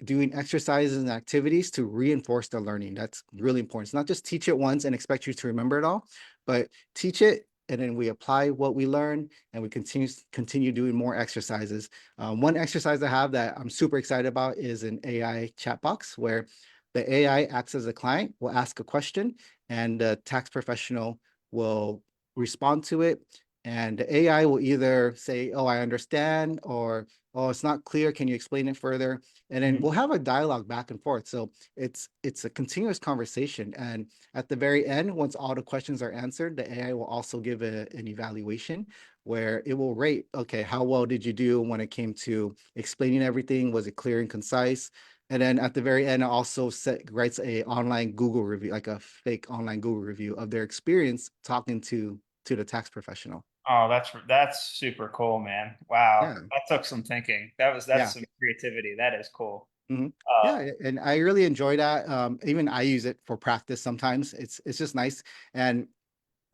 doing exercises and activities to reinforce the learning. That's really important. It's not just teach it once and expect you to remember it all, but teach it and then we apply what we learn and we continue doing more exercises. One exercise I have that I'm super excited about is an AI chat box, where the AI acts as a client, will ask a question, and the tax professional will respond to it. And the AI will either say, "Oh, I understand," or, "Oh, it's not clear. Can you explain it further?" And then Mhm. we'll have a dialogue back and forth. So it's a continuous conversation. And at the very end, once all the questions are answered, the AI will also give an evaluation where it will rate, okay, how well did you do when it came to explaining everything? Was it clear and concise? And then at the very end, it also writes a online Google review, like a fake online Google review of their experience talking to the tax professional. Oh, that's super cool, man. Wow. Yeah, That took some thinking. That's yeah. some creativity. That is cool. Mhm. Uh, Yeah, and I really enjoy that. Even I use it for practice sometimes. It's just nice. And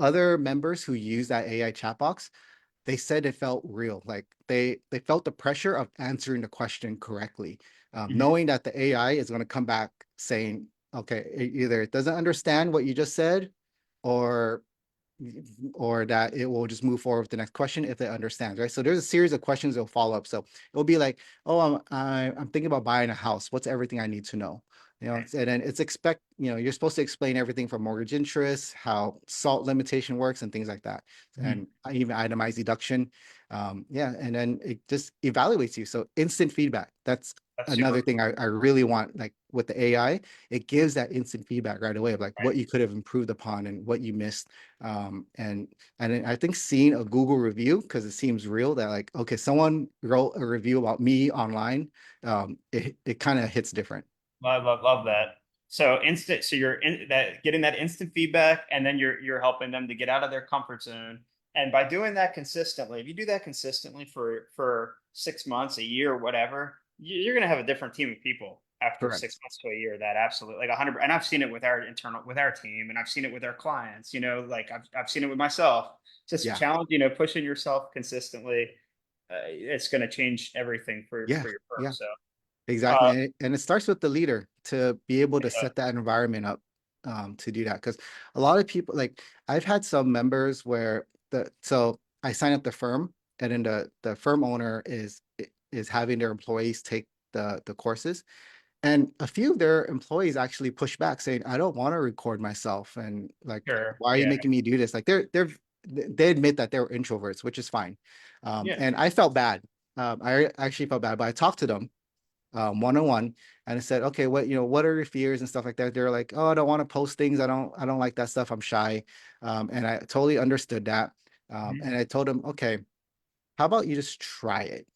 other members who use that AI chat box, they said it felt real. Like they felt the pressure of answering the question correctly, mhm. knowing that the AI is going to come back saying, okay, either it doesn't understand what you just said, or that it will just move forward with the next question if it understands, right? So there's a series of questions that will follow up. So it'll be like, "Oh, I'm thinking about buying a house. What's everything I need to know?" And then you're supposed to explain everything from mortgage interest, how SALT limitation works, and things like that, Mhm. and even itemized deduction. Yeah, and then it just evaluates you. So instant feedback. That's That's super another thing I really want, like with the AI, it gives that instant feedback right away of like right. what you could have improved upon and what you missed. And I think seeing a Google review, because it seems real, that like, okay, someone wrote a review about me online, it kind of hits different. Love that. So instant, so you're in that getting that instant feedback, and then you're helping them to get out of their comfort zone. And by doing that consistently, if you do that consistently for 6 months, a year, whatever, you're gonna have a different team of people after six Correct. months to a year. That absolutely like 100. And I've seen it with our team, and I've seen it with our clients. Like I've seen it with myself. Just Yeah. challenge, pushing yourself consistently. It's gonna change everything Yeah. for your firm. Yeah. So. Exactly. Uh, And it starts with the leader to be able to set that environment up, to do that. Because a lot of people, like I've had some members where so I sign up the firm, and then the firm owner is having their employees take the courses. And a few of their employees actually push back saying, "I don't want to record myself." And like, sure. "Why are you Yeah. making me do this?" Like they admit that they're introverts, which is fine. Yeah. And I felt bad. I actually felt bad, but I talked to them one on one, and I said, "Okay, what are your fears and stuff like that?" They're like, "Oh, I don't want to post things. I don't like that stuff. I'm shy." And I totally understood that. Mhm, And I told them, "Okay, how about you just try it?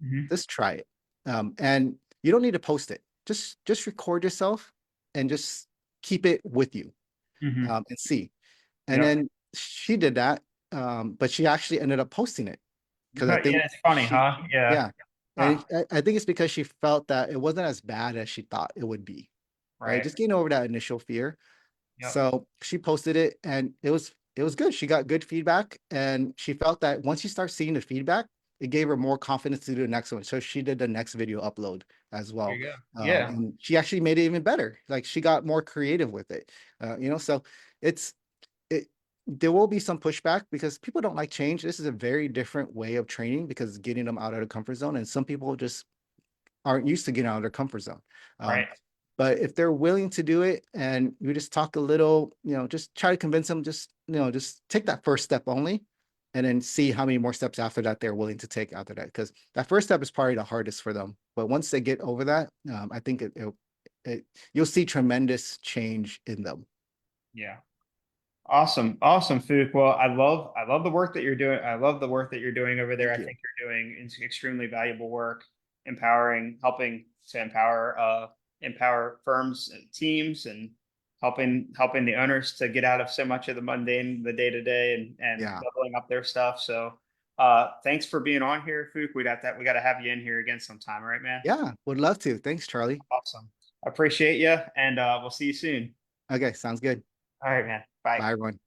mhm, Just try it. And you don't need to post it. Just record yourself and just keep it with you, mhm. and see." And Yep. then she did that, but she actually ended up posting it because I But think yeah, it's funny, huh? Yeah. yeah, and Huh. I think it's because she felt that it wasn't as bad as she thought it would be. right? Right. Just getting over that initial fear. Yep. So she posted it and it was good. She got good feedback and she felt that once you start seeing the feedback, it gave her more confidence to do the next one. So she did the next video upload as There well. you go. Yeah. And she actually made it even better. Like she got more creative with it. So it's it there will be some pushback because people don't like change. This is a very different way of training because getting them out of the comfort zone, and some people just aren't used to getting out of their comfort zone. Right. But if they're willing to do it and you just talk a little, just try to convince them, just take that first step only and then see how many more steps after that they're willing to take after that. Because that first step is probably the hardest for them. But once they get over that, I think you'll see tremendous change in them. Yeah. Awesome. Awesome, Phuc. Well, I love the work that you're doing. I love the work that you're doing over there. Thank I you. think you're doing extremely valuable work, empowering, helping to empower firms and teams and helping the owners to get out of so much of the mundane, the day to day and Yeah. leveling up their stuff. So thanks for being on here, Phuc. We got to have you in here again sometime, all right, man? Yeah. Would love to. Thanks, Charlie. Awesome. I appreciate you and we'll see you soon. Okay. Sounds good. All right, man. Bye. Bye, everyone.